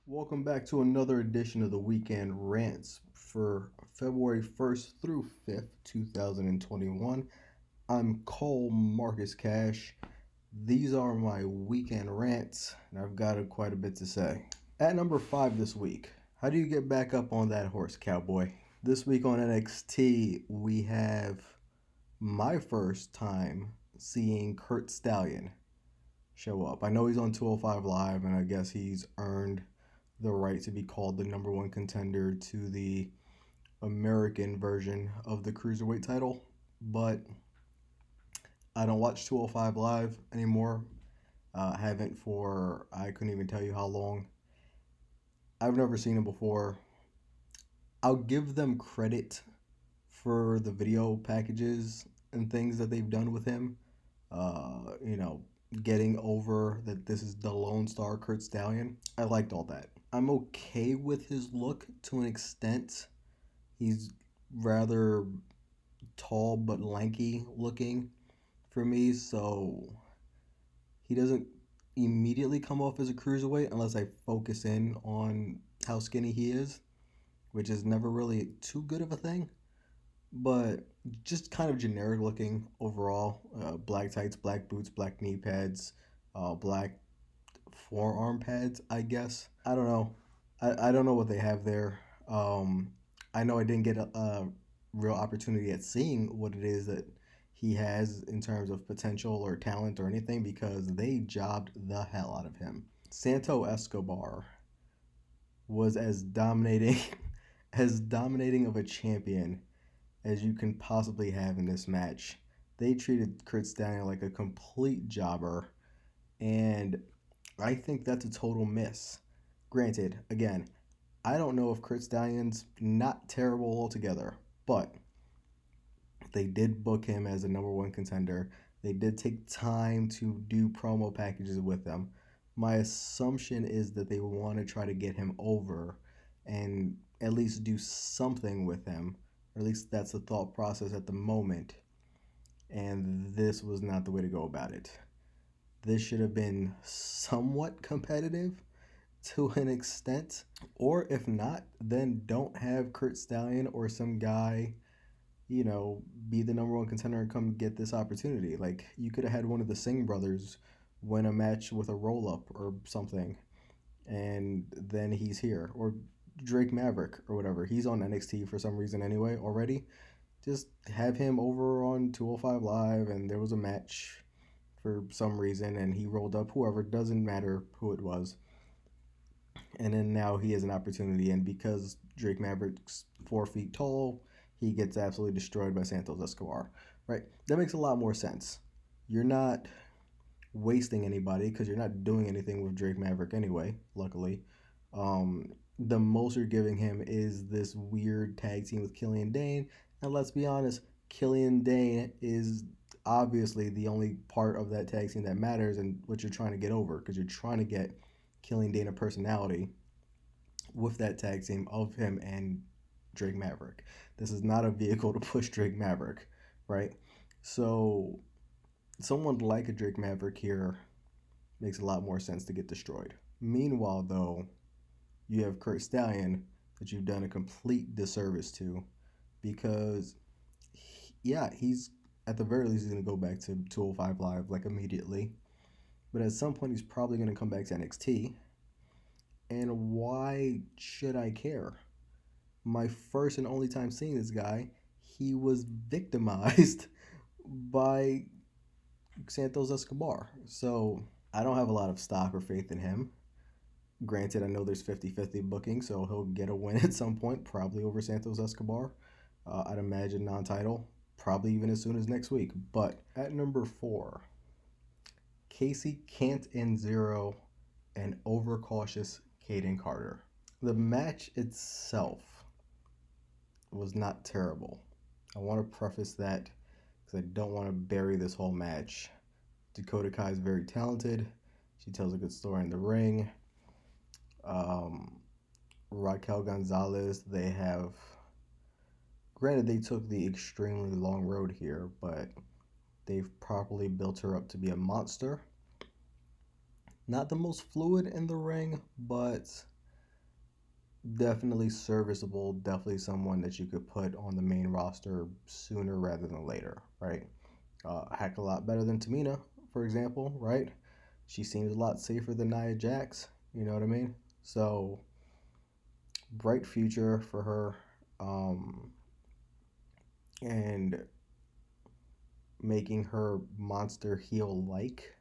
Welcome back to another edition of the Weekend Rants for February 1st through 5th, 2021. I'm Cole Marcus Cash. These are my weekend rants, and I've got quite a bit to say. At number 5 this week, how do you get back up on that horse, cowboy? This week on NXT, we have my first time seeing Kurt Stallion show up. I know he's on 205 Live, and I guess he's earned the right to be called the number one contender to the American version of the Cruiserweight title, but I don't watch 205 Live anymore. Haven't for, I couldn't even tell you how long. I've never seen him before. I'll give them credit for the video packages and things that they've done with him. Getting over that this is the Lone Star Kurt Stallion. I liked all that. I'm okay with his look to an extent. He's rather tall but lanky looking for me, so he doesn't immediately come off as a cruiserweight unless I focus in on how skinny he is, which is never really too good of a thing. But just kind of generic looking overall. Black tights, black boots, black knee pads, black forearm pads, I guess. I don't know. I don't know what they have there. I know I didn't get a real opportunity at seeing what it is that he has in terms of potential or talent or anything because they jobbed the hell out of him. Santo Escobar was as dominating of a champion as you can possibly have in this match. They treated Kurt Stallion like a complete jobber, and I think that's a total miss. Granted, again, I don't know if Kurt Stallion's not terrible altogether, but they did book him as a number one contender. They did take time to do promo packages with him. My assumption is that they want to try to get him over and at least do something with him. Or at least that's the thought process at the moment. And this was not the way to go about it. This should have been somewhat competitive to an extent. Or if not, then don't have Kurt Stallion or some guy, be the number one contender and come get this opportunity. Like, you could have had one of the Singh brothers win a match with a roll-up or something, and then he's here. Or Drake Maverick or whatever. He's on NXT for some reason anyway already. Just have him over on 205 Live, and there was a match for some reason, and he rolled up whoever. Doesn't matter who it was. And then now he has an opportunity, and because Drake Maverick's 4 feet tall, he gets absolutely destroyed by Santos Escobar. Right? That makes a lot more sense. You're not wasting anybody because you're not doing anything with Drake Maverick anyway, luckily. The most you're giving him is this weird tag team with Killian Dane. And let's be honest, Killian Dane is obviously the only part of that tag team that matters and what you're trying to get over, because you're trying to get Killian Dane a personality with that tag team of him and Drake Maverick. This is not a vehicle to push Drake Maverick, right? So someone like a Drake Maverick here makes a lot more sense to get destroyed. Meanwhile, though, you have Kurt Stallion that you've done a complete disservice to, because, he's at the very least he's going to go back to 205 Live like immediately. But at some point, he's probably going to come back to NXT. And why should I care? My first and only time seeing this guy, he was victimized by Santos Escobar. So I don't have a lot of stock or faith in him. Granted, I know there's 50-50 booking, so he'll get a win at some point, probably over Santos Escobar. I'd imagine non-title, probably even as soon as next week. But at number 4, Casey Kent and Zero and overcautious Caden Carter. The match itself was not terrible. I want to preface that because I don't want to bury this whole match. Dakota Kai is very talented. She tells a good story in the ring. Raquel Gonzalez, granted they took the extremely long road here, but they've properly built her up to be a monster. Not the most fluid in the ring, but definitely serviceable, definitely someone that you could put on the main roster sooner rather than later, right? A heck of a lot better than Tamina, for example, right? She seems a lot safer than Nia Jax, you know what I mean? So, bright future for her. And making her monster heel like,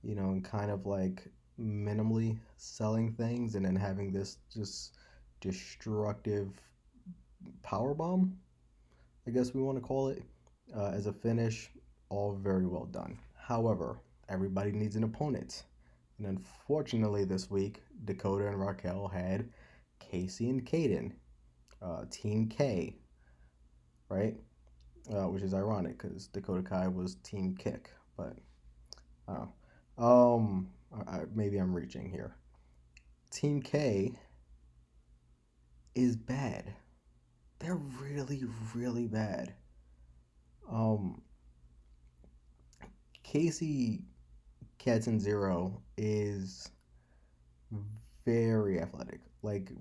and kind of like minimally selling things and then having this just destructive power bomb, I guess we want to call it, as a finish. All very well done. However, everybody needs an opponent. And unfortunately, this week, Dakota and Raquel had Casey and Kaden, Team K, right? Which is ironic because Dakota Kai was Team Kick, but I don't know. Maybe I'm reaching here. Team K is bad. They're really, really bad. Um, Casey Katzen Zero is very athletic, like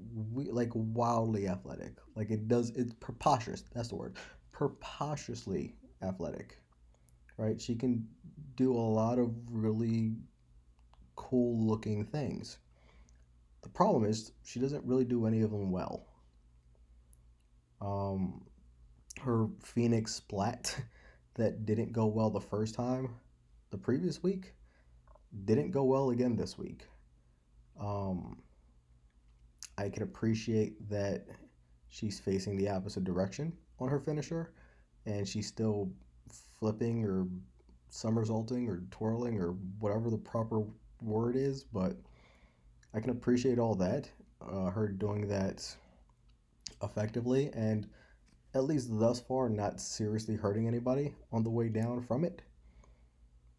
wildly athletic. It's preposterous. That's the word. Preposterously athletic, right? She can do a lot of really cool looking things. The problem is she doesn't really do any of them well. Um, her Phoenix splat that didn't go well the first time, the previous week, didn't go well again this week. Um, I can appreciate that she's facing the opposite direction on her finisher, and she's still flipping or somersaulting or twirling or whatever the proper word is, but I can appreciate all that. Her doing that effectively and at least thus far not seriously hurting anybody on the way down from it.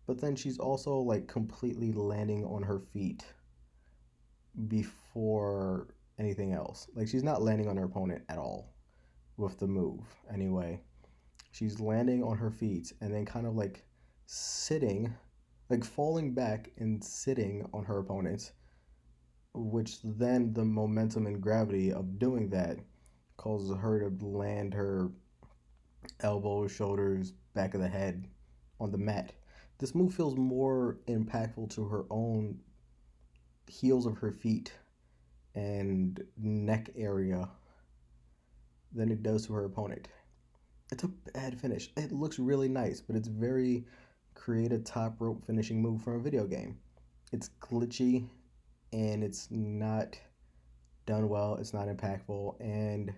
But then she's also like completely landing on her feet before anything else. Like she's not landing on her opponent at all with the move anyway. She's landing on her feet and then kind of like sitting, like falling back and sitting on her opponent, which then the momentum and gravity of doing that causes her to land her elbows, shoulders, back of the head on the mat. This move feels more impactful to her own heels of her feet and neck area than it does to her opponent. It's a bad finish. It looks really nice, but it's very create a top rope finishing move from a video game. It's glitchy and it's not done well. It's not impactful, and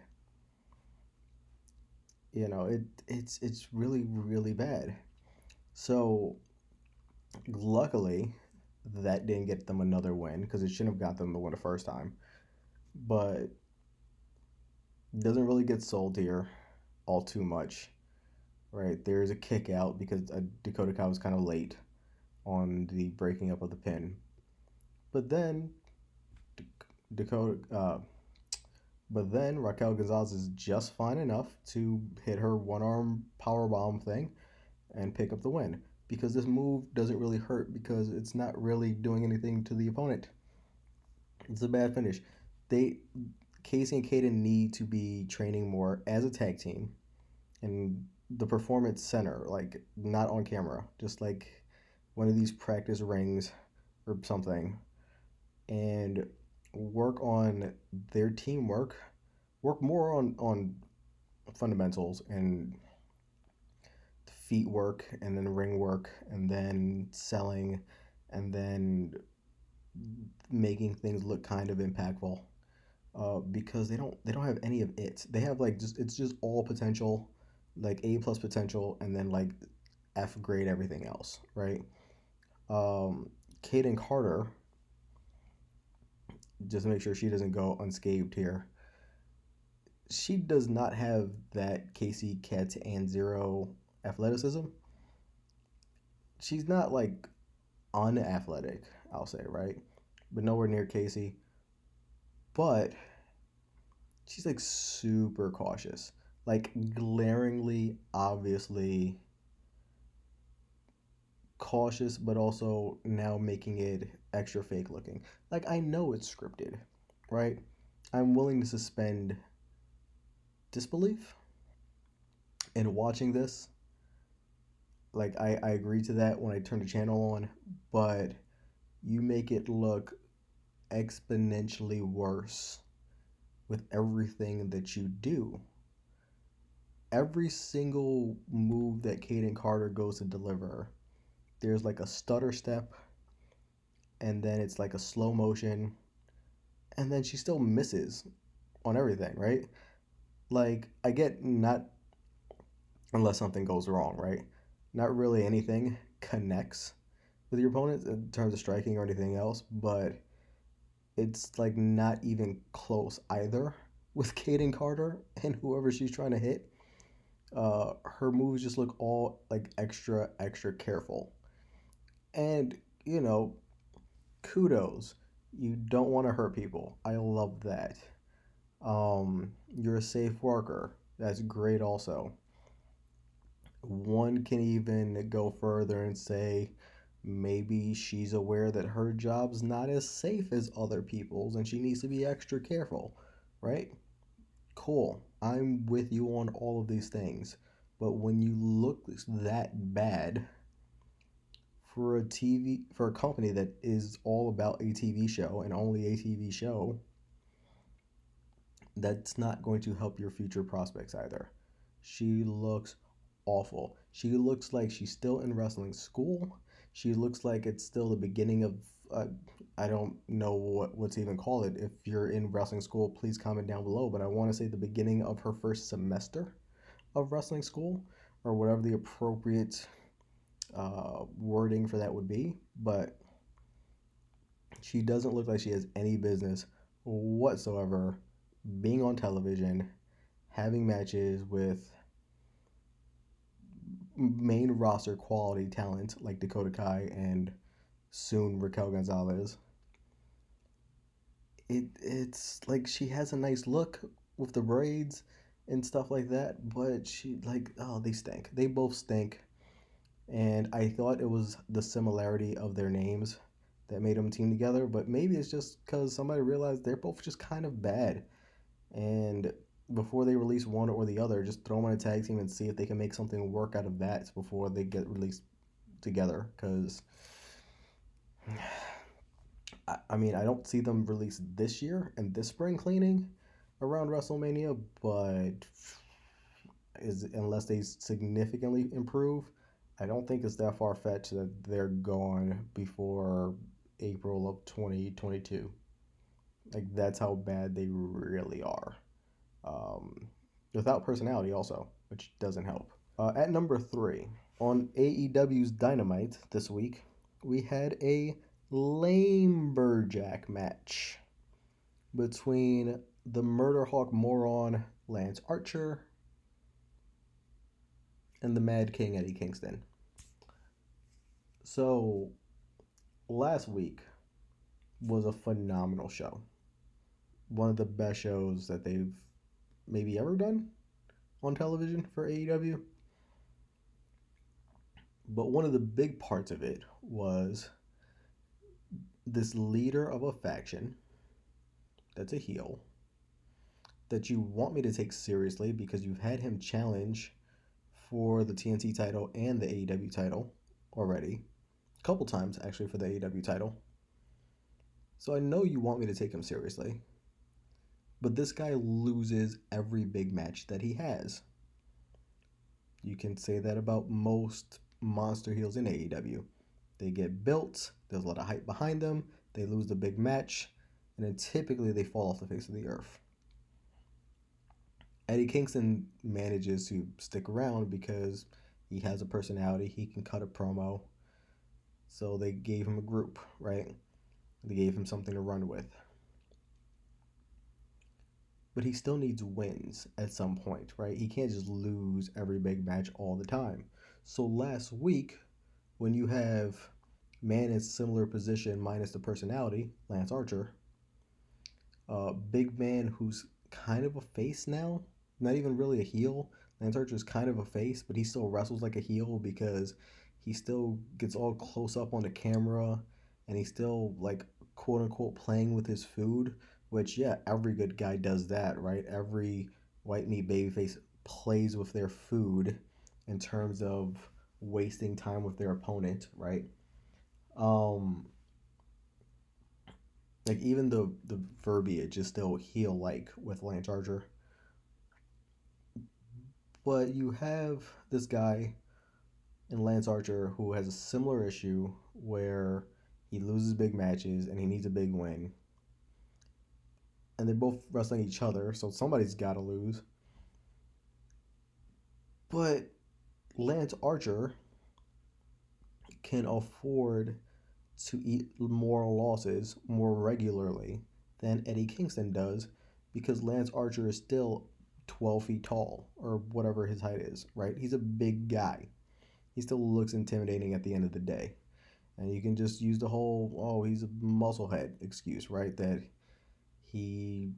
it's really really bad. So luckily, that didn't get them another win because it shouldn't have got them the win the first time. But it doesn't really get sold here all too much, right? There's a kick out because Dakota Kai was kind of late on the breaking up of the pin. But then Dakota, but then Raquel Gonzalez is just fine enough to hit her one arm power bomb thing and pick up the win because this move doesn't really hurt because it's not really doing anything to the opponent. It's a bad finish. They Casey and Kaden need to be training more as a tag team in the performance center, like not on camera, just like one of these practice rings or something, and work on their teamwork, work more on fundamentals and feet work and then ring work and then selling and then making things look kind of impactful, because they don't have any of it. They have like just it's just all potential, like A plus potential, and then like F grade everything else, right? Kaden Carter, just to make sure she doesn't go unscathed here, she does not have that Casey Cat and Zero athleticism. She's not like unathletic, I'll say, right? But nowhere near Casey. But she's like super cautious, like glaringly, obviously cautious, but also now making it extra fake looking. Like I know it's scripted, right? I'm willing to suspend disbelief in watching this. Like, I agree to that when I turn the channel on, but you make it look exponentially worse with everything that you do. Every single move that Kaden Carter goes to deliver, there's like a stutter step, and then it's like a slow motion, and then she still misses on everything, right? Like, I get not unless something goes wrong, right? Not really anything connects with your opponent in terms of striking or anything else, but it's like not even close either with Kaden Carter and whoever she's trying to hit. Her moves just look all like extra careful, and you know, kudos. You don't want to hurt people. I love that. You're a safe worker. That's great. Also, one can even go further and say maybe she's aware that her job's not as safe as other people's and she needs to be extra careful, right? Cool. I'm with you on all of these things. But when you look that bad for a company that is all about a TV show and only a TV show, that's not going to help your future prospects either. She looks awful. She looks like she's still in wrestling school. She looks like it's still the beginning of I don't know what's even called it. If you're in wrestling school, please comment down below. But I want to say the beginning of her first semester of wrestling school, or whatever the appropriate wording for that would be. But she doesn't look like she has any business whatsoever being on television, having matches with main roster quality talent like Dakota Kai and soon Raquel Gonzalez. It's like she has a nice look with the braids and stuff like that, but she like they stink. They both stink, and I thought it was the similarity of their names that made them team together, but maybe it's just because somebody realized they're both just kind of bad, and before they release one or the other, just throw them on a tag team and see if they can make something work out of that before they get released together. Because I mean, I don't see them release this year and this spring cleaning around WrestleMania, but unless they significantly improve, I don't think it's that far fetched that they're gone before April of 2022. Like, that's how bad they really are. Without personality, also, which doesn't help. At number 3, on AEW's Dynamite this week, we had a Lamberjack match between the Murderhawk moron Lance Archer and the Mad King Eddie Kingston. So, last week was a phenomenal show. One of the best shows that they've maybe ever done on television for AEW. But one of the big parts of it was this leader of a faction that's a heel that you want me to take seriously because you've had him challenge for the TNT title and the AEW title already. A couple times, actually, for the AEW title. So I know you want me to take him seriously. But this guy loses every big match that he has. You can say that about most monster heels in AEW. They get built, there's a lot of hype behind them, they lose the big match, and then typically they fall off the face of the earth. Eddie Kingston manages to stick around because he has a personality, he can cut a promo. So they gave him a group, right? They gave him something to run with. But he still needs wins at some point, right? He can't just lose every big match all the time. So last week, when you have man in similar position minus the personality, Lance Archer, big man who's kind of a face now, not even really a heel. Lance Archer's kind of a face, but he still wrestles like a heel because he still gets all close up on the camera and he's still like quote unquote playing with his food which, yeah, every good guy does that, right? Every white meat babyface plays with their food in terms of wasting time with their opponent, right? Um, like even the verbiage is still heel like with Lance Archer, but you have this guy in Lance Archer who has a similar issue where he loses big matches and he needs a big win, and they're both wrestling each other, so somebody's got to lose. But Lance Archer can afford to eat more losses more regularly than Eddie Kingston does because Lance Archer is still 12 feet tall or whatever his height is, right? He's a big guy. He still looks intimidating at the end of the day. And you can just use the whole, oh, he's a musclehead excuse, right? That he,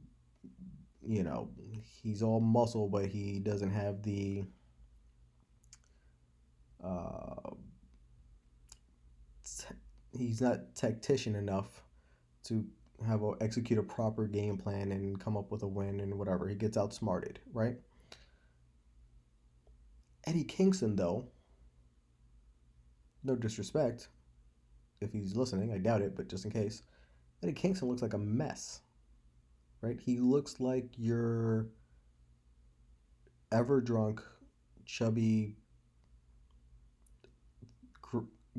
you know, he's all muscle, but he doesn't have the uh, he's not tactician enough to execute a proper game plan and come up with a win and whatever. He gets outsmarted, right? Eddie Kingston, though, no disrespect, if he's listening, I doubt it, but just in case, Eddie Kingston looks like a mess, right? He looks like your ever drunk, chubby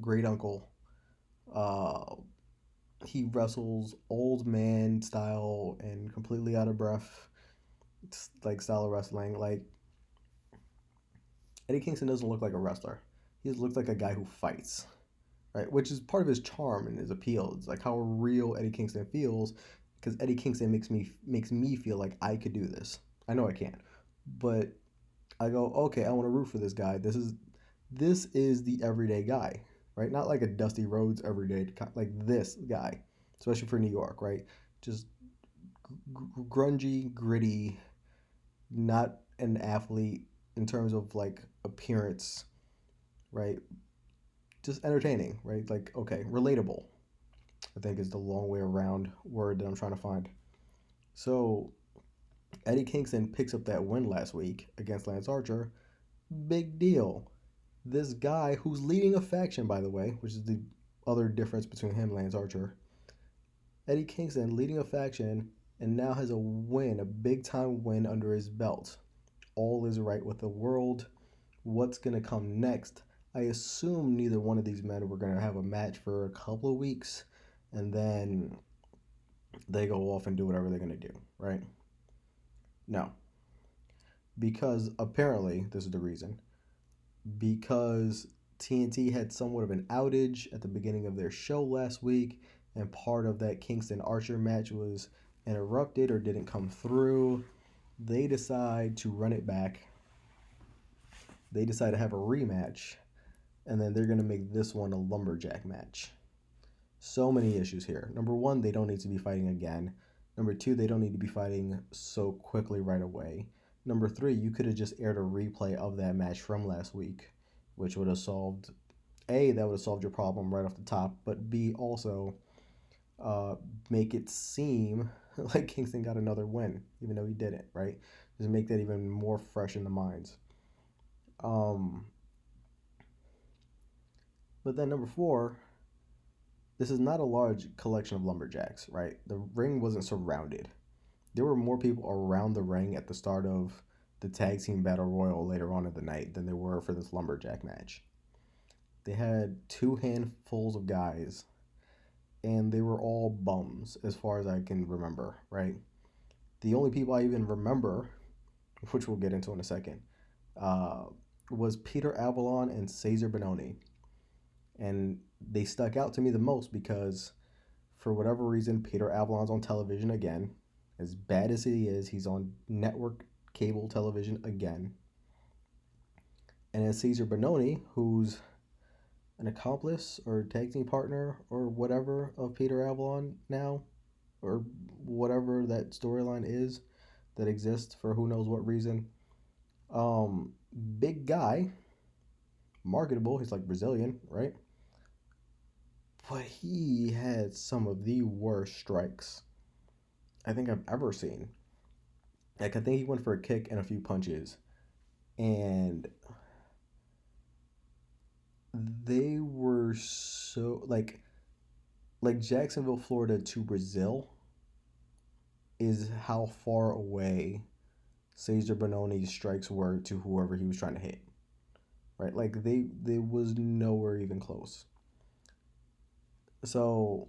great uncle. Uh, he wrestles old man style and completely out of breath, like style of wrestling. Like Eddie Kingston doesn't look like a wrestler. He just looks like a guy who fights, right? Which is part of his charm and his appeal. It's like how real Eddie Kingston feels, because Eddie Kingston makes me feel like I could do this. I know I can't, but I go, okay, I want to root for this guy. This is the everyday guy, right? Not like a Dusty Rhodes everyday, like this guy, especially for New York, right? Just grungy, gritty, not an athlete in terms of like appearance, right? Just entertaining, right? Like, okay, relatable, I think is the long way around word that I'm trying to find. So Eddie Kingston picks up that win last week against Lance Archer. Big deal. This guy who's leading a faction, by the way, which is the other difference between him and Lance Archer. Eddie Kingston leading a faction and now has a win, a big time win under his belt. All is right with the world. What's going to come next? I assume neither one of these men were going to have a match for a couple of weeks and then they go off and do whatever they're going to do, right? No. Because apparently, this is the reason, because TNT had somewhat of an outage at the beginning of their show last week, and part of that Kingston Archer match was interrupted or didn't come through. They decide to run it back. They decide to have a rematch, and then they're going to make this one a lumberjack match. So many issues here. Number one, they don't need to be fighting again. Number two, they don't need to be fighting so quickly right away. Number three, you could have just aired a replay of that match from last week, which would have solved, A, that would have solved your problem right off the top, but B, also make it seem like Kingston got another win, even though he didn't, right? Just make that even more fresh in the minds. But then number four, this is not a large collection of lumberjacks, right? The ring wasn't surrounded. There were more people around the ring at the start of the tag team battle royal later on in the night than there were for this lumberjack match. They had two handfuls of guys, and they were all bums as far as I can remember, right? The only people I even remember, which we'll get into in a second, was Peter Avalon and Cesar Bononi. And they stuck out to me the most because, for whatever reason, Peter Avalon's on television again. As bad as he is, he's on network cable television again. And as Cesar Bononi, who's an accomplice or tag team partner or whatever of Peter Avalon now, or whatever that storyline is that exists for who knows what reason. Big guy, marketable, he's like Brazilian, right? But he had some of the worst strikes I think I've ever seen. Like, I think he went for a kick and a few punches, and they were so like Jacksonville, Florida to Brazil is how far away Cesar Bononi's strikes were to whoever he was trying to hit. Right? Like they was nowhere even close. So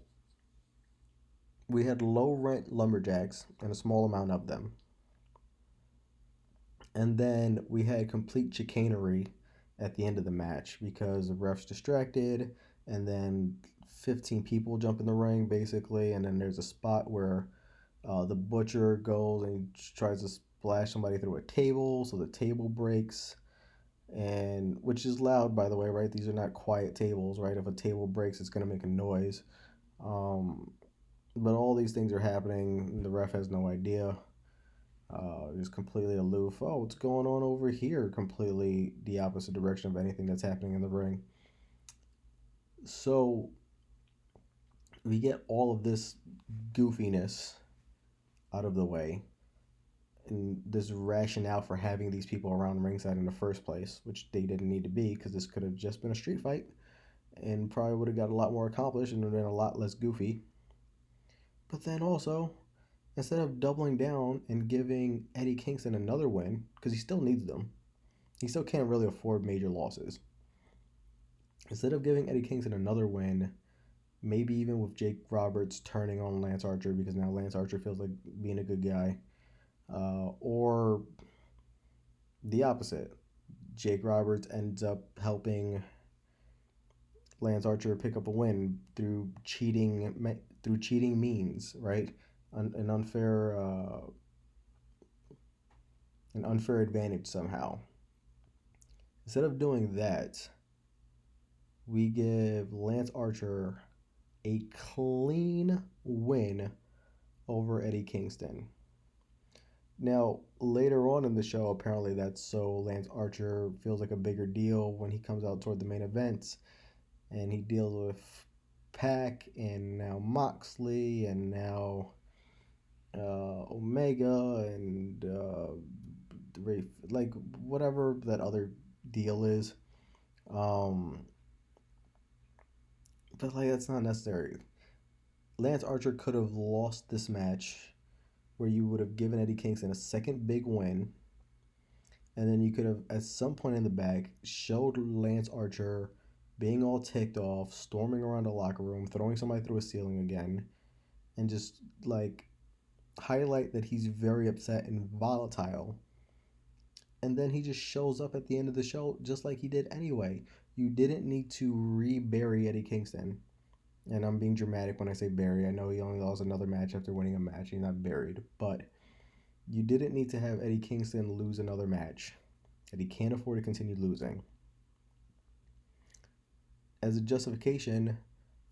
we had low rent lumberjacks and a small amount of them. And then we had complete chicanery at the end of the match because the ref's distracted, and then 15 people jump in the ring basically, and then there's a spot where the butcher goes and tries to splash somebody through a table, so the table breaks, and which is loud, by the way, right? These are not quiet tables, right? If a table breaks, it's gonna make a noise. Um, but all these things are happening. The ref has no idea. Is completely aloof. Oh, what's going on over here? Completely the opposite direction of anything that's happening in the ring. So we get all of this goofiness out of the way, and this rationale for having these people around ringside in the first place, which they didn't need to be because this could have just been a street fight and probably would have got a lot more accomplished and would have been a lot less goofy. But then also, instead of doubling down and giving Eddie Kingston another win, because he still needs them, he still can't really afford major losses. Instead of giving Eddie Kingston another win, maybe even with Jake Roberts turning on Lance Archer because now Lance Archer feels like being a good guy, or the opposite, Jake Roberts ends up helping Lance Archer pick up a win through cheating means, right? An unfair advantage somehow. Instead of doing that, we give Lance Archer a clean win over Eddie Kingston. Now, later on in the show, apparently that's so Lance Archer feels like a bigger deal when he comes out toward the main events, and he deals with Pac and now Moxley and now Omega and like whatever that other deal is. Um, but like that's not necessary. Lance Archer could have lost this match where you would have given Eddie Kingston a second big win, and then you could have at some point in the back showed Lance Archer being all ticked off, storming around the locker room, throwing somebody through a ceiling again, and just like highlight that he's very upset and volatile. And then he just shows up at the end of the show just like he did anyway. You didn't need to re-bury Eddie Kingston. And I'm being dramatic when I say bury. I know he only lost another match after winning a match. He's not buried. But you didn't need to have Eddie Kingston lose another match that he can't afford to continue losing as a justification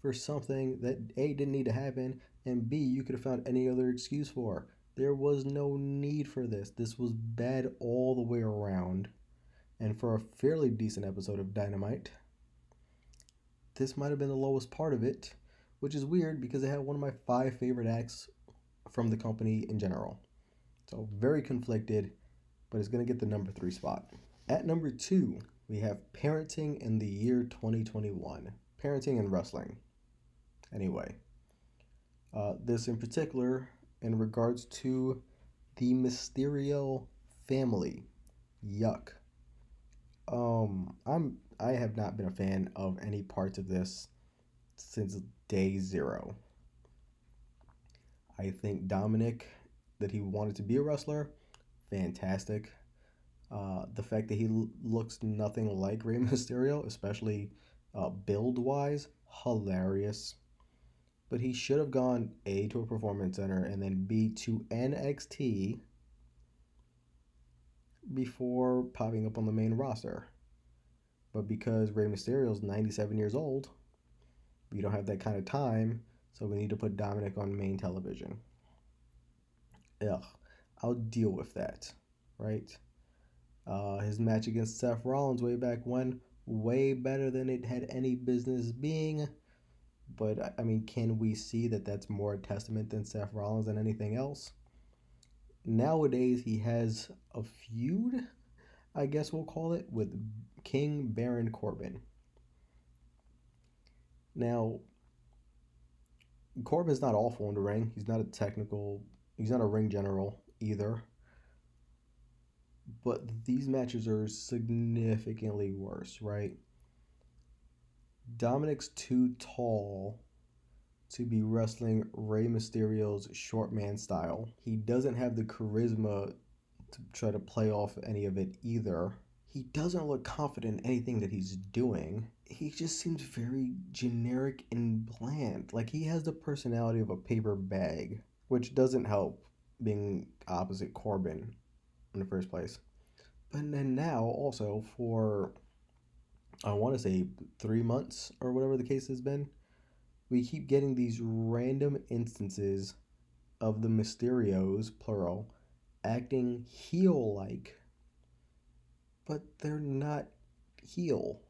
for something that A, didn't need to happen, and B, you could have found any other excuse for. There was no need for this. This was bad all the way around. And for a fairly decent episode of Dynamite, this might have been the lowest part of it, which is weird because it had one of my 5 favorite acts from the company in general. So very conflicted, but it's going to get the number 3 spot. At number 2, we have Parenting in the Year 2021. Parenting and wrestling. Anyway, this in particular in regards to the Mysterio family. Yuck. I have not been a fan of any parts of this since day 0. I think Dominic, that he wanted to be a wrestler, fantastic. The fact that he looks nothing like Rey Mysterio, especially build-wise, hilarious. But he should have gone A, to a performance center, and then B, to NXT before popping up on the main roster. But because Rey Mysterio is 97 years old, we don't have that kind of time, so we need to put Dominic on main television. Ugh, I'll deal with that, right? His match against Seth Rollins way back when, way better than it had any business being. But I mean, can we see that that's more a testament than Seth Rollins than anything else? Nowadays, he has a feud, I guess we'll call it, with King Baron Corbin. Now, Corbin's not awful in the ring. He's not a ring general either. But these matches are significantly worse, right? Dominic's too tall to be wrestling Rey Mysterio's short man style. He doesn't have the charisma to try to play off any of it either. He doesn't look confident in anything that he's doing. He just seems very generic and bland. Like he has the personality of a paper bag, which doesn't help being opposite Corbin in the first place. But then now, also, for I want to say 3 months or whatever the case has been, we keep getting these random instances of the Mysterios, plural, acting heel like, but they're not heel.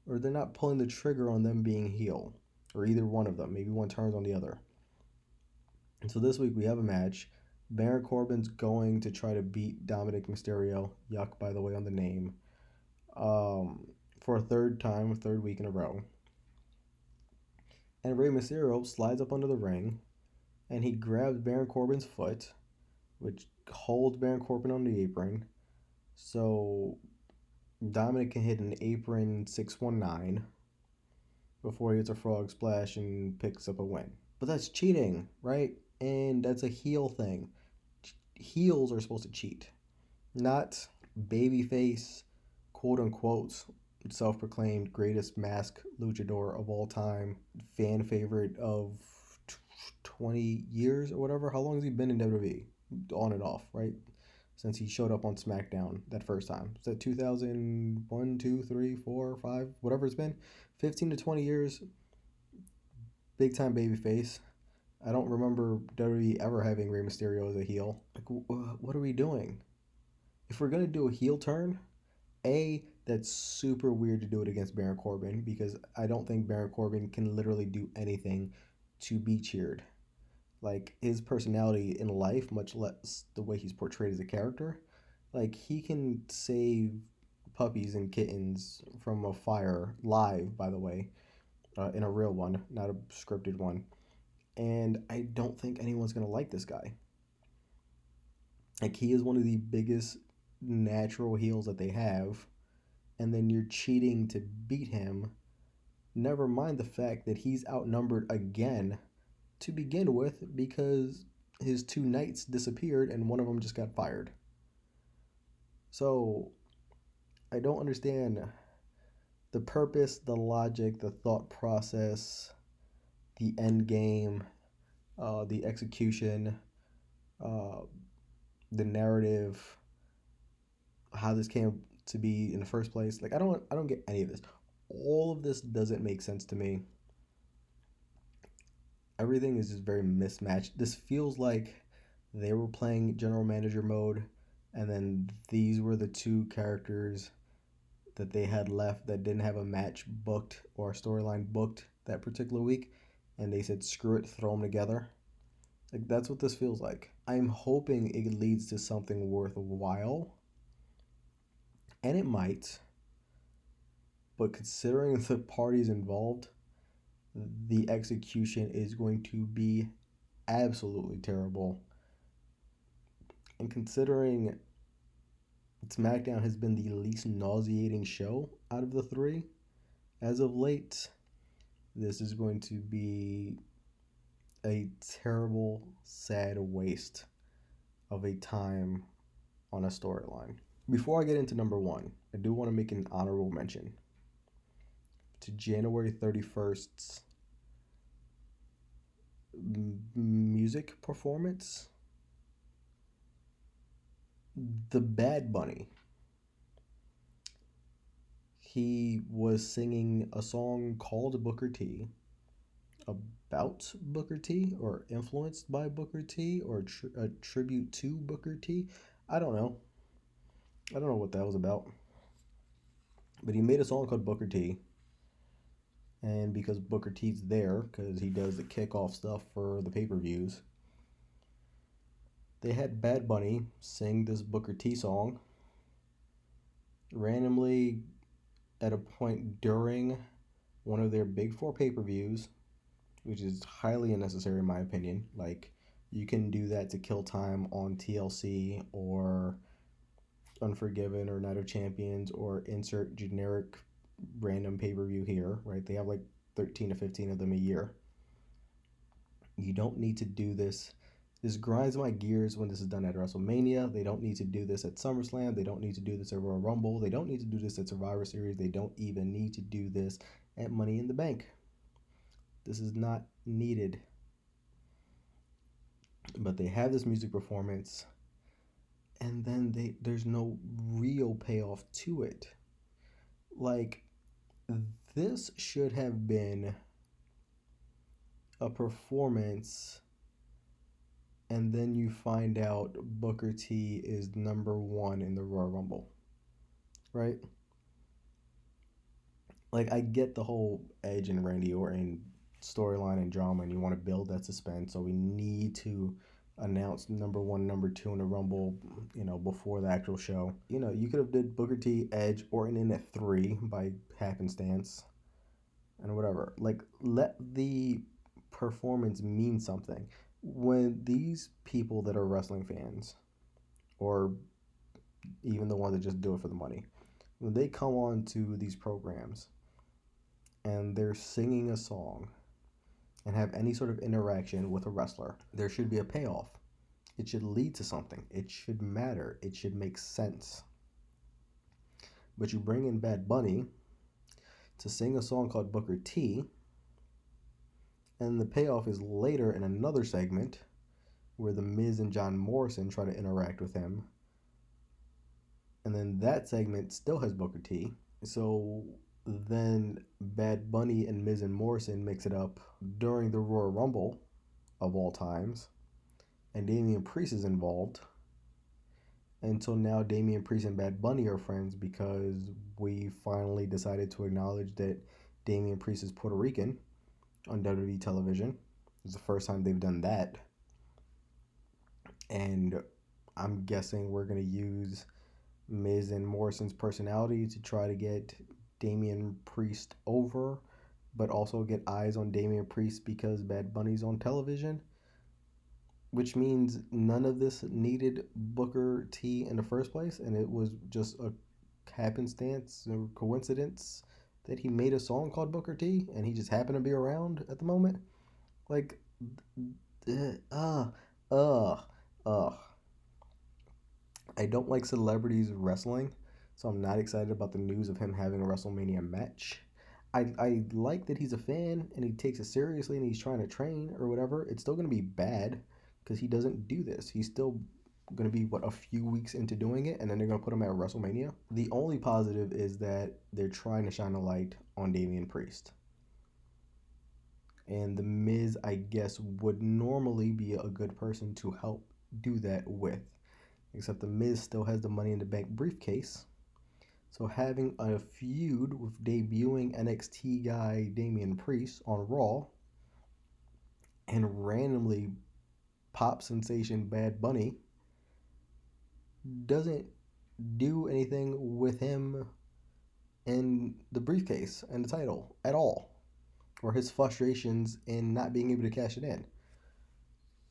Or they're not pulling the trigger on them being heel. Or either one of them. Maybe one turns on the other. And so this week we have a match. Baron Corbin's going to try to beat Dominic Mysterio. Yuck, by the way, on the name. For a third week in a row. And Rey Mysterio slides up under the ring. And he grabs Baron Corbin's foot, which holds Baron Corbin on the apron. So Dominic can hit an apron 619 before he hits a frog splash and picks up a win. But that's cheating, right? And that's a heel thing. Heels are supposed to cheat, not babyface, quote unquote, self-proclaimed greatest mask luchador of all time, fan favorite of 20 years or whatever. How long has he been in WWE? On and off, right? Since he showed up on SmackDown that first time. Is that 2001, 2, 3, 4, 5, whatever it's been? 15 to 20 years. Big time babyface. I don't remember WWE ever having Rey Mysterio as a heel. Like, what are we doing? If we're going to do a heel turn, that's super weird to do it against Baron Corbin because I don't think Baron Corbin can literally do anything to be cheered. Like, his personality in life, much less the way he's portrayed as a character, like, he can save puppies and kittens from a fire live, by the way, in a real one, not a scripted one. And I don't think anyone's going to like this guy. Like, he is one of the biggest natural heels that they have, and then you're cheating to beat him. Never mind the fact that he's outnumbered again to begin with because his two knights disappeared and one of them just got fired. So I don't understand the purpose, the logic, the thought process, the end game, the execution, the narrative, how this came to be in the first place. Like I don't get any of this. All of this doesn't make sense to me. Everything is just very mismatched. This feels like they were playing general manager mode, and then these were the two characters that they had left that didn't have a match booked or a storyline booked that particular week, and they said, screw it, throw them together. Like, that's what this feels like. I'm hoping it leads to something worthwhile, and it might, but considering the parties involved, the execution is going to be absolutely terrible. And considering SmackDown has been the least nauseating show out of the three as of late, this is going to be a terrible, sad waste of a time on a storyline. Before I get into number one, I do want to make an honorable mention to January 31st's music performance. The Bad Bunny. He was singing a song called Booker T, about Booker T, or influenced by Booker T, or a tribute to Booker T. I don't know what that was about. But he made a song called Booker T, And because Booker T's there, because he does the kickoff stuff for the pay-per-views, they had Bad Bunny sing this Booker T song randomly at a point during one of their big four pay-per-views, which is highly unnecessary in my opinion. Like, you can do that to kill time on TLC or Unforgiven or Night of Champions or insert generic random pay-per-view here, right? They have like 13 to 15 of them a year. You don't need to do this. This grinds my gears when this is done at WrestleMania. They don't need to do this at SummerSlam. They don't need to do this at Royal Rumble. They don't need to do this at Survivor Series. They don't even need to do this at Money in the Bank. This is not needed. But they have this music performance, and then there's no real payoff to it. Like, this should have been a performance, and then you find out Booker T is number one in the Royal Rumble, right? Like, I get the whole Edge and Randy Orton storyline and drama, and you want to build that suspense, so we need to announce number one, number two in the Rumble, before the actual show. You could have did Booker T, Edge, Orton in at 3 by happenstance, and whatever. Like, let the performance mean something. When these people that are wrestling fans, or even the ones that just do it for the money, when they come on to these programs and they're singing a song and have any sort of interaction with a wrestler, there should be a payoff. It should lead to something. It should matter. It should make sense. But you bring in Bad Bunny to sing a song called Booker T, and the payoff is later in another segment where The Miz and John Morrison try to interact with him. And then that segment still has Booker T. So then Bad Bunny and Miz and Morrison mix it up during the Royal Rumble of all times. And Damian Priest is involved. Until now, Damian Priest and Bad Bunny are friends because we finally decided to acknowledge that Damian Priest is Puerto Rican on WWE television. It's the first time they've done that. And I'm guessing we're going to use Miz and Morrison's personality to try to get Damian Priest over, but also get eyes on Damian Priest because Bad Bunny's on television. Which means none of this needed Booker T in the first place, and it was just a happenstance or coincidence that he made a song called Booker T, and he just happened to be around at the moment. Like, I don't like celebrities wrestling, so I'm not excited about the news of him having a WrestleMania match. I like that he's a fan and he takes it seriously and he's trying to train or whatever. It's still going to be bad because he doesn't do this. He's still going to be, a few weeks into doing it, and then they're going to put him at WrestleMania. The only positive is that they're trying to shine a light on Damian Priest. And The Miz, I guess, would normally be a good person to help do that with. Except The Miz still has the Money in the Bank briefcase. So having a feud with debuting NXT guy Damian Priest on Raw and randomly pop sensation Bad Bunny doesn't do anything with him and the briefcase and the title at all, or his frustrations in not being able to cash it in.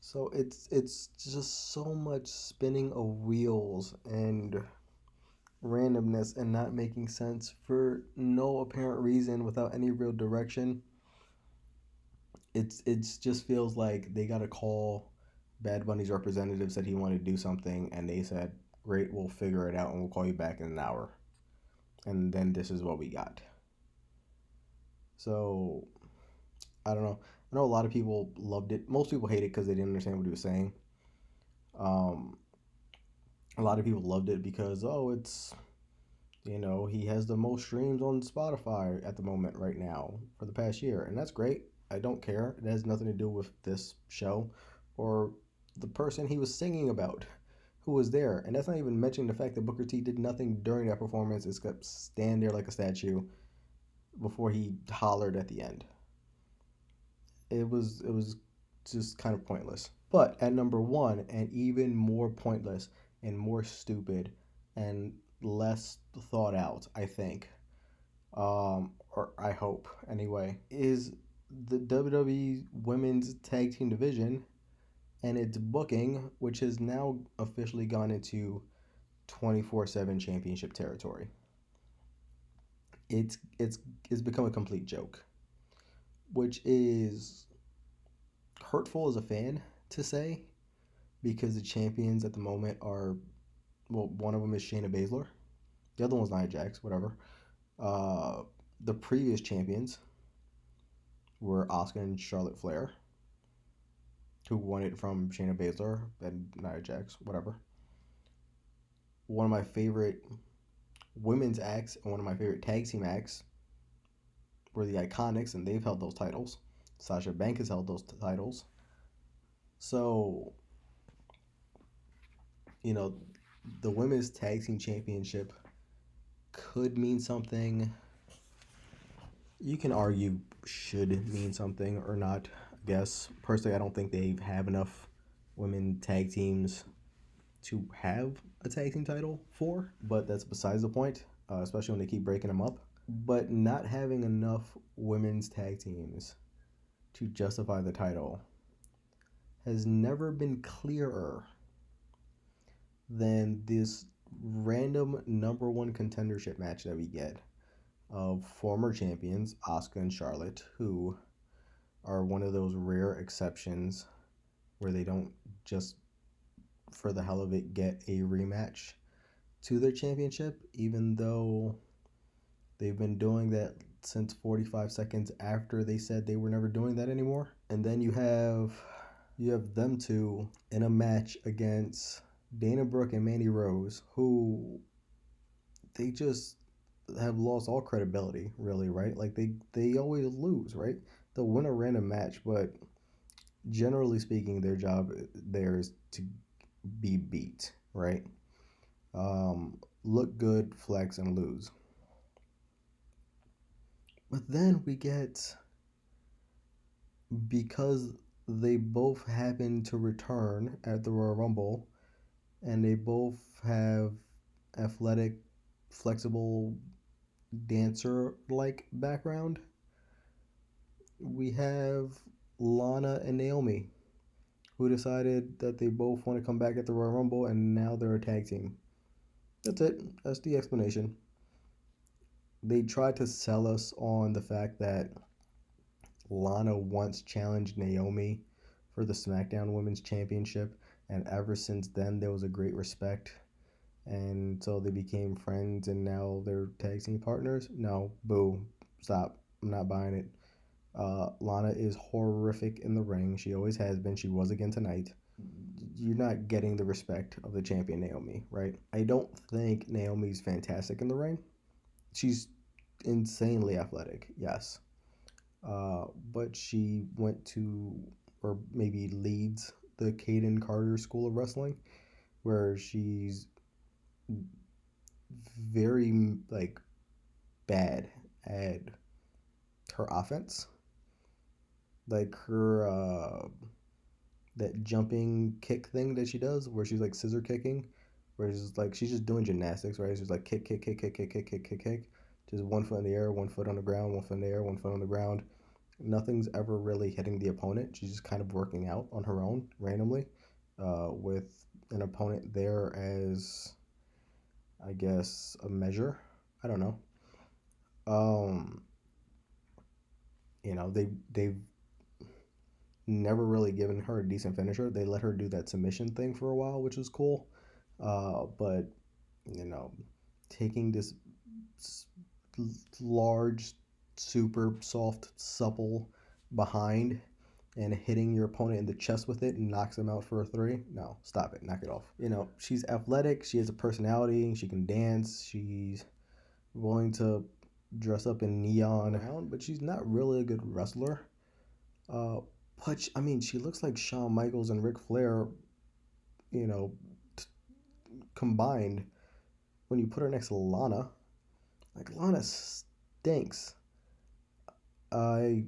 So it's just so much spinning of wheels and randomness and not making sense for no apparent reason without any real direction. It's just feels like they got to call Bad Bunny's representative, said he wanted to do something, and they said, great, we'll figure it out and we'll call you back in an hour. And then this is what we got. So, I don't know. I know a lot of people loved it. Most people hate it because they didn't understand what he was saying. A lot of people loved it because, it's, he has the most streams on Spotify at the moment right now for the past year. And that's great. I don't care. It has nothing to do with this show or the person he was singing about who was there. And that's not even mentioning the fact that Booker T did nothing during that performance except stand there like a statue before he hollered at the end. It was just kind of pointless. But at number one, and even more pointless and more stupid and less thought out, I think, or I hope anyway, is the WWE Women's Tag Team Division and its booking, which has now officially gone into 24/7 championship territory. It's become a complete joke, which is hurtful as a fan to say, because the champions at the moment are, well, one of them is Shayna Baszler, the other one's Nia Jax, whatever. The previous champions were Asuka and Charlotte Flair, who won it from Shayna Baszler and Nia Jax, whatever. One of my favorite women's acts and one of my favorite tag team acts were the Iconics, and they've held those titles. Sasha Banks has held those titles. So, the women's tag team championship could mean something. You can argue should mean something or not, I guess. Personally, I don't think they have enough women tag teams to have a tag team title for, but that's besides the point, especially when they keep breaking them up. But not having enough women's tag teams to justify the title has never been clearer than this random number one contendership match that we get of former champions Asuka and Charlotte, who are one of those rare exceptions where they don't just for the hell of it get a rematch to their championship, even though they've been doing that since 45 seconds after they said they were never doing that anymore. And then you have them two in a match against Dana Brooke and Mandy Rose, who they just have lost all credibility, really, right? Like they always lose, right? They'll win a random match, but generally speaking, their job there is to be beat, right? Look good, flex, and lose. But then we get, because they both happen to return at the Royal Rumble, and they both have athletic, flexible, dancer-like background, we have Lana and Naomi, who decided that they both want to come back at the Royal Rumble, and now they're a tag team. That's it. That's the explanation. They tried to sell us on the fact that Lana once challenged Naomi for the SmackDown Women's Championship, and ever since then there was a great respect, and so they became friends, and now they're tag team partners. No, boo, stop. I'm not buying it. Lana is horrific in the ring. She always has been. She was again tonight. You're not getting the respect of the champion Naomi, right? I don't think Naomi's fantastic in the ring. She's insanely athletic, yes. But she went to, or maybe leads, the Caden Carter School of Wrestling, where she's very, like, bad at her offense. Like her, that jumping kick thing that she does, where she's like scissor kicking, where she's just doing gymnastics, right? She's like kick, kick, kick, kick, kick, kick, kick, kick, kick. Just one foot in the air, one foot on the ground, one foot in the air, one foot on the ground. Nothing's ever really hitting the opponent. She's just kind of working out on her own randomly, with an opponent there as, I guess, a measure. I don't know. They've never really given her a decent finisher. They let her do that submission thing for a while, which was cool. But taking this large, super soft, supple behind and hitting your opponent in the chest with it and knocks them out for a 3. No, stop it. Knock it off. She's athletic. She has a personality. She can dance. She's willing to dress up in neon, but she's not really a good wrestler. But she looks like Shawn Michaels and Ric Flair, combined. When you put her next to Lana, like, Lana stinks. I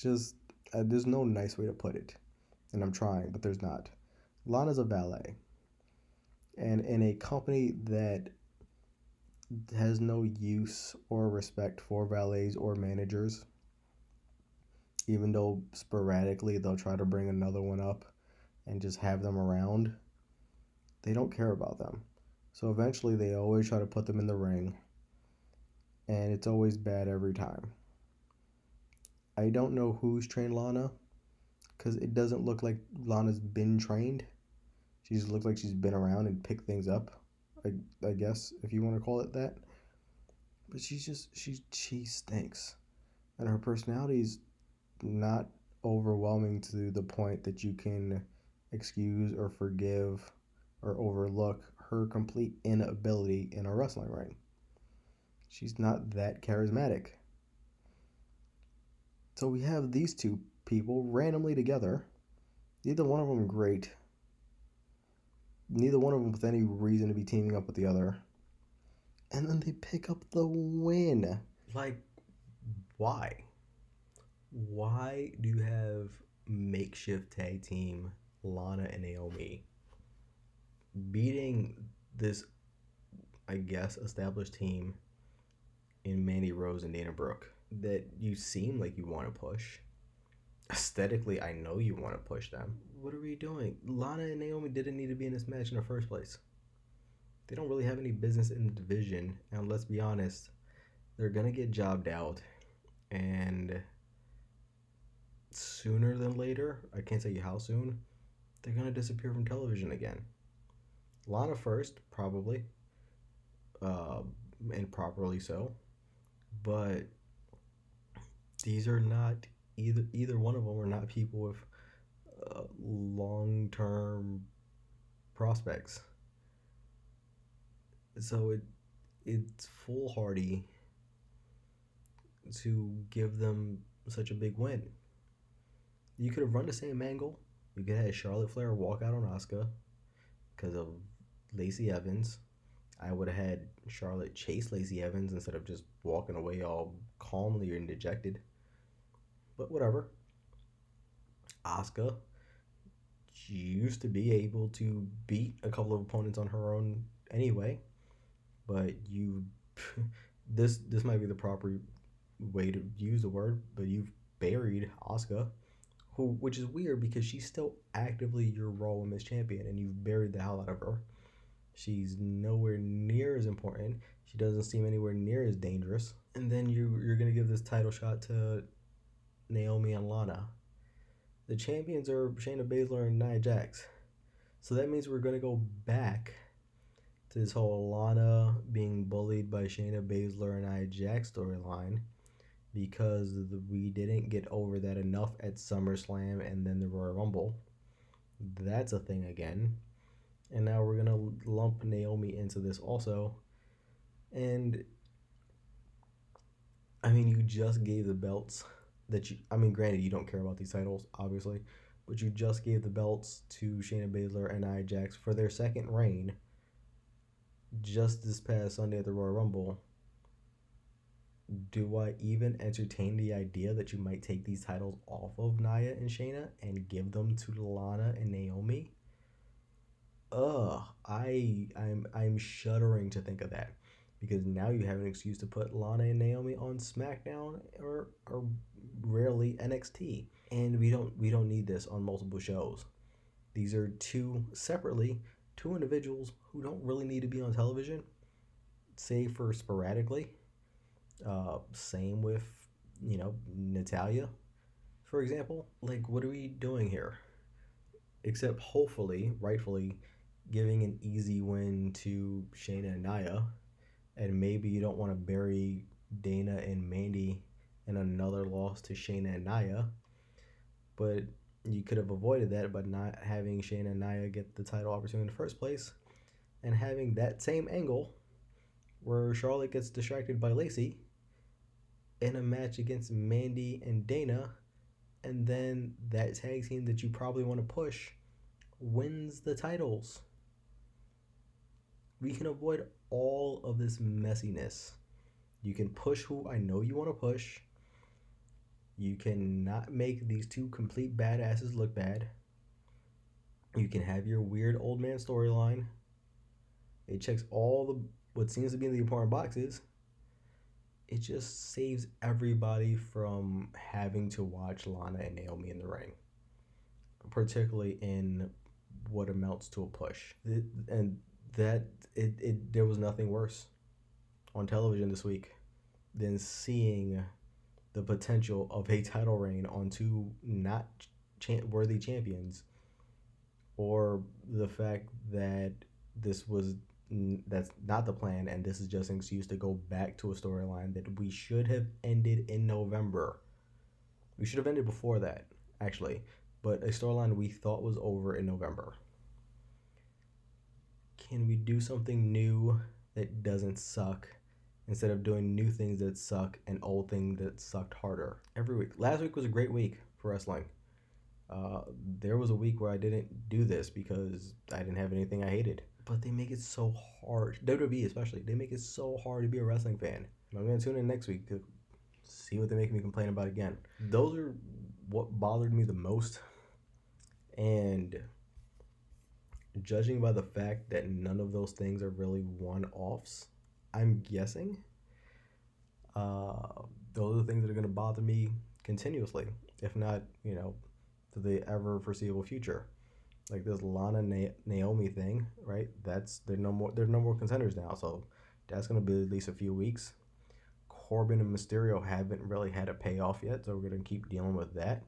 just there's no nice way to put it, and I'm trying, but there's not. Lana's a valet, and in a company that has no use or respect for valets or managers, even though sporadically they'll try to bring another one up and just have them around, they don't care about them. So eventually they always try to put them in the ring, and it's always bad every time. I don't know who's trained Lana, because it doesn't look like Lana's been trained. She just looks like she's been around and picked things up, I guess, if you want to call it that. But she stinks. And her personality's not overwhelming to the point that you can excuse or forgive or overlook her complete inability in a wrestling ring. She's not that charismatic. So we have these two people randomly together. Neither one of them great. Neither one of them with any reason to be teaming up with the other. And then they pick up the win. Like, why? Why do you have makeshift tag team Lana and Naomi beating this, I guess, established team in Mandy Rose and Dana Brooke that you seem like you want to push? Aesthetically, I know you want to push them. What are we doing? Lana and Naomi didn't need to be in this match in the first place. They don't really have any business in the division, and let's be honest, they're gonna get jobbed out, and sooner than later, I can't tell you how soon, they're gonna disappear from television again. Lana first, probably, and properly so, but these are not either one of them are not people with long-term prospects. So it's foolhardy to give them such a big win. You could have run the same angle. You could have had Charlotte Flair walk out on Asuka because of Lacey Evans. I would have had Charlotte chase Lacey Evans instead of just walking away all calmly and dejected. But whatever. Asuka, she used to be able to beat a couple of opponents on her own anyway. But this might be the proper way to use the word, but you've buried Asuka, which is weird because she's still actively your Raw Women's Champion, and you've buried the hell out of her. She's nowhere near as important. She doesn't seem anywhere near as dangerous. And then you're gonna give this title shot to Naomi and Lana. The champions are Shayna Baszler and Nia Jax. So that means we're gonna go back to this whole Lana being bullied by Shayna Baszler and Nia Jax storyline because we didn't get over that enough at SummerSlam and then the Royal Rumble. That's a thing again. And now we're going to lump Naomi into this also. And, I mean, you just gave the belts granted, you don't care about these titles, obviously, but you just gave the belts to Shayna Baszler and Nia Jax for their second reign just this past Sunday at the Royal Rumble. Do I even entertain the idea that you might take these titles off of Nia and Shayna and give them to Lana and Naomi? I'm shuddering to think of that, because now you have an excuse to put Lana and Naomi on SmackDown or rarely NXT, and we don't need this on multiple shows. These are two individuals who don't really need to be on television, save for sporadically. Same with Natalya, for example. Like, what are we doing here? Except hopefully, rightfully, giving an easy win to Shayna and Nia, and maybe you don't want to bury Dana and Mandy in another loss to Shayna and Nia, but you could have avoided that by not having Shayna and Nia get the title opportunity in the first place, and having that same angle where Charlotte gets distracted by Lacey in a match against Mandy and Dana, and then that tag team that you probably want to push wins the titles. We can avoid all of this messiness You can push who I know you want to push. You cannot make these two complete badasses look bad. You can have your weird old man storyline. It checks all the what seems to be in the important boxes. It just saves everybody from having to watch Lana and Naomi in the ring, particularly in what amounts to a push. There was nothing worse on television this week than seeing the potential of a title reign on two not worthy champions, or the fact that that's not the plan, and this is just an excuse to go back to a storyline that we should have ended in November. We should have ended before that, actually, but a storyline we thought was over in November. Can we do something new that doesn't suck instead of doing new things that suck and old things that sucked harder every week? Last week was a great week for wrestling. There was a week where I didn't do this because I didn't have anything I hated. But they make it so hard. WWE especially. They make it so hard to be a wrestling fan. I'm going to tune in next week to see what they make me complain about again. Those are what bothered me the most. And judging by the fact that none of those things are really one-offs, I'm guessing those are the things that are going to bother me continuously, if not, for the ever foreseeable future. Like this Lana Naomi thing, right? They're no more contenders now, so that's going to be at least a few weeks. Corbin and Mysterio haven't really had a payoff yet, so we're going to keep dealing with that.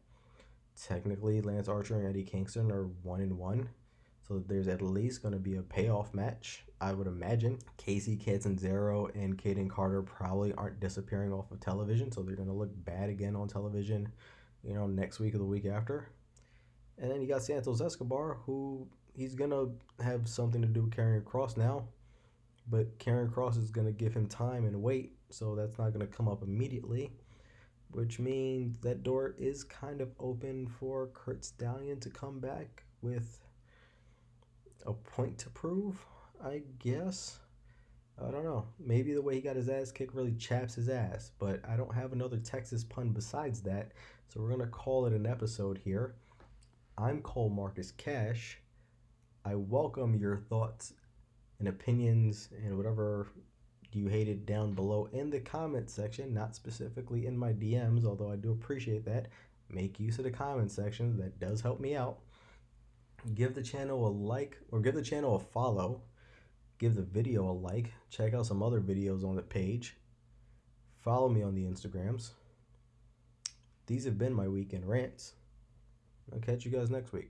Technically, Lance Archer and Eddie Kingston are 1-1, so there's at least going to be a payoff match, I would imagine. Casey Catanzaro and Kaden Carter probably aren't disappearing off of television, so they're going to look bad again on television, next week or the week after. And then you got Santos Escobar, who he's going to have something to do with Karrion Kross now, but Karrion Kross is going to give him time and wait, so that's not going to come up immediately, which means that door is kind of open for Kurt Stallion to come back with a point to prove, I guess. I don't know. Maybe the way he got his ass kicked really chaps his ass, but I don't have another Texas pun besides that, so we're going to call it an episode here. I'm Cole Marcus Cash. I welcome your thoughts and opinions and whatever you hated down below in the comment section, not specifically in my DMs, although I do appreciate that. Make use of the comment section. That does help me out. Give the channel a like, or give the channel a follow. Give the video a like. Check out some other videos on the page. Follow me on the Instagrams. These have been my weekend rants. I'll catch you guys next week.